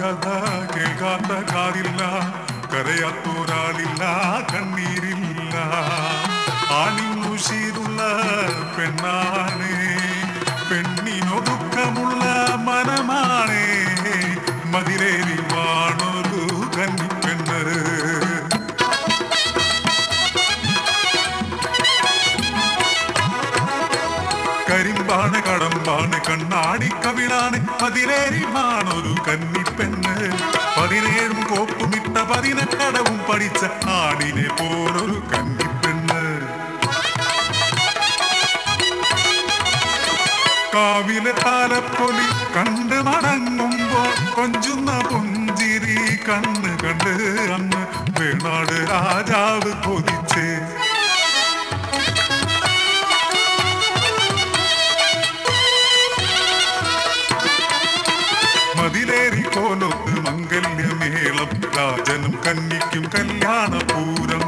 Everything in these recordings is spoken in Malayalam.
കഥ കേൾക്കാത്ത കാതില്ല, കരയാത്തൊരാളില്ല, കണ്ണീരില്ല. ആണിന്നുശീലുള്ള പെണ്ണാണ്, പെണ്ണിനൊതുക്കമുള്ള മനമാണ്, മതിലേറി വാണൊരു കന്നിപ്പെണ്ണ്. കരിമ്പാണ് കടമ്പാണ് കണ്ണാടി കവിളാണ്, മതിലേറി വാണൊരു കന്നിപ്പെണ്ണ്. 17 കോപ്പുമിട്ട 18 പഠിച്ച ആടിനെ പോലൊരു കന്നിപ്പെണ്ണ്. കാവിലെ താലപ്പൊലി കണ്ട് മടങ്ങുമ്പോൾ കൊഞ്ചുന്ന പുഞ്ചിരി കണ്ണ് കണ്ട് അന്ന് വേണാട് രാജാവ് കൊതിച്ചേ. മതിലേറി കോലത്ത് മംഗല്യമേളം, രാജനും കന്നിക്കും കല്യാണപൂരം.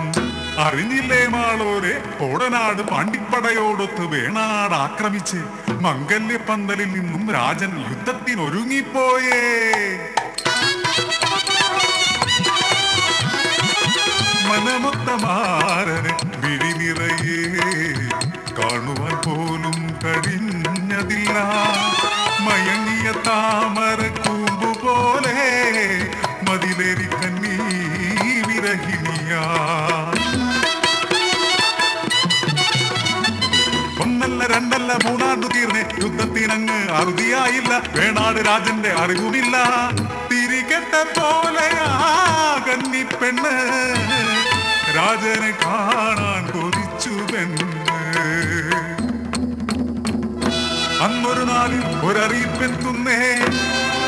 അറിഞ്ഞില്ലേ മാളോരെ, കോടനാട് പാണ്ടിപ്പടയോടൊത്ത് വേണാട് ആക്രമിച്ച് മംഗല്യപ്പന്തലിൽ നിന്നും രാജൻ യുദ്ധത്തിനൊരുങ്ങിപ്പോയേ. മനമൊത്തമാരന് വിഴി നിറയെ കാണുവാൻ പോലും കഴിഞ്ഞതില്ല. മയങ്ങിയ താമര കൂമ്പു പോലെ മതിലേറി കന്നീ വിരഹിണിയാ. ഒന്നല്ല രണ്ടല്ല മൂന്നാണ്ടു തീർന്നേ, യുദ്ധത്തിനങ്ങ് അറുതിയായില്ല. വേണാട് രാജന്റെ അറിവുമില്ല. തിരികെട്ട പോലെയാ കന്നിപ്പെണ്ണ്, രാജനെ കാണാൻ കൊതിച്ചു പെണ്ണ്. അന്നൊരു നാളിൽ ഒരറിയിപ്പെത്തുന്നേ,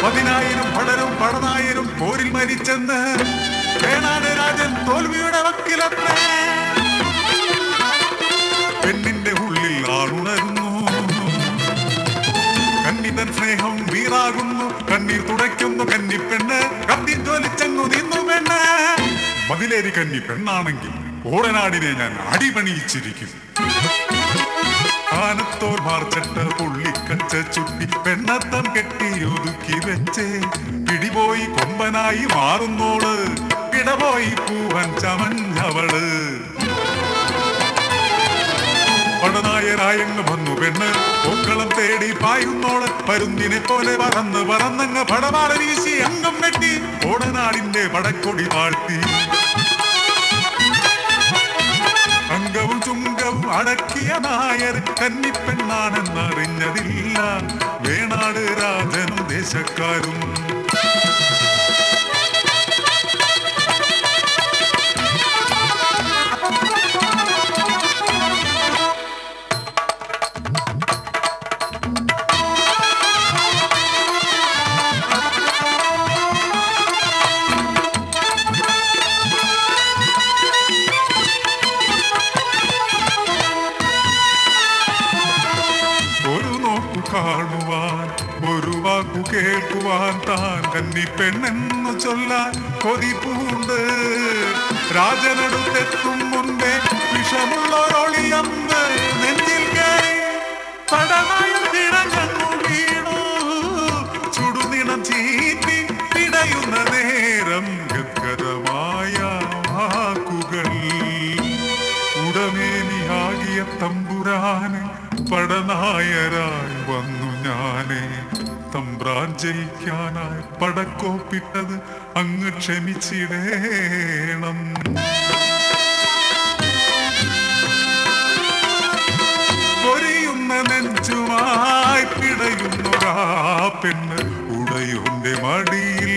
10,000 പടരും പടനായരും പോരിൽ മരിച്ചെന്ന്. വേണാട് രാജൻ തോൽവിയുടെ വക്കിലെത്തേ. പെണ്ണിന്റെ ഉള്ളിൽ ആളുണരുന്നു, കന്നിതൻ സ്നേഹം വീറാകുന്നു. കണ്ണീർ തുടയ്ക്കുന്നു കന്നിപ്പെണ്ണ്, കത്തിജ്വലിച്ചങ്ങു നിന്നു പെണ്ണ്. മതിലേരി കന്നി പെണ്ണാണെങ്കിൽ കോടനാടിനെ ഞാൻ അടിപണിയിച്ചിരിക്കും. ആനത്തോർ മാർച്ചട്ട പുള്ളിക്കച്ച ചുട്ടി പെണ്ണത്തം കെട്ടി ഒതുക്കി വെച്ചേ. പിടിപോയി കൊമ്പനായി മാറുന്നോള്, പിടപോയി പൂവൻ ചമഞ്ഞവള്. പടനായരായങ്ങ് വന്നു പെണ്ണ്, പൂക്കളം തേടി പായുന്നോള്. പരുന്തിനെ പോലെ പറന്ന് പറന്നങ്ങ് പടവാള വീശി അംഗം വെട്ടി കോടനാടിന്റെ പടക്കൊടി താഴ്ത്തി. അംഗവും ചുങ്കവും അടക്കിയ നായർ കന്നിപ്പെണ്ണാണെന്നറിഞ്ഞതില്ല. വേണാട് രാജനും ദേശക്കാരും. കാണുവാൻ ഒരു വാക്കു കേൾക്കുവാൻ താൻ കന്നിപ്പെണ്ണെന്നു ചൊല്ലാൻ കൊതിപ്പൂണ്ട്. രാജനടുത്തെത്തും മുൻപേ വിഷമുള്ളൊരൊളിയമ്പ് നെഞ്ചിൽ കയറി പടനായം പിടഞ്ഞു വീണു. ചുടുനിണം ചീറ്റി പിടയുന്ന നേരം ഗദ്ഗദമായ വാക്കുകൾ. ഉടമേനിയാകിയ തമ്പുരാന് പടനായരായി വന്നു ഞാനേ. തമ്പ്രാൻ ജയിക്കാനായി പടക്കോപ്പിട്ടത് അങ്ങ് ക്ഷമിച്ചിടേണം. പൊരിയുന്ന നെഞ്ചുമായി പിടയുന്നൊരാ പെണ്ണ് ഉടയോന്റെ മടിയിൽ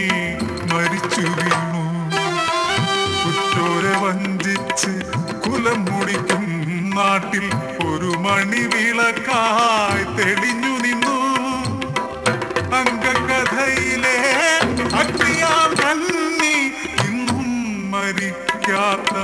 മരിച്ചു വീണു. കുറ്റോരെ വഞ്ചിച്ച് കുലം മുടിക്കും നാട്ടിൽ ഒരു മണിവിളക്കായി തെളിഞ്ഞു നിന്നു. അംഗകഥയിലെ അഗ്നിയാം കന്നി ഇന്നും മരിക്കാത്ത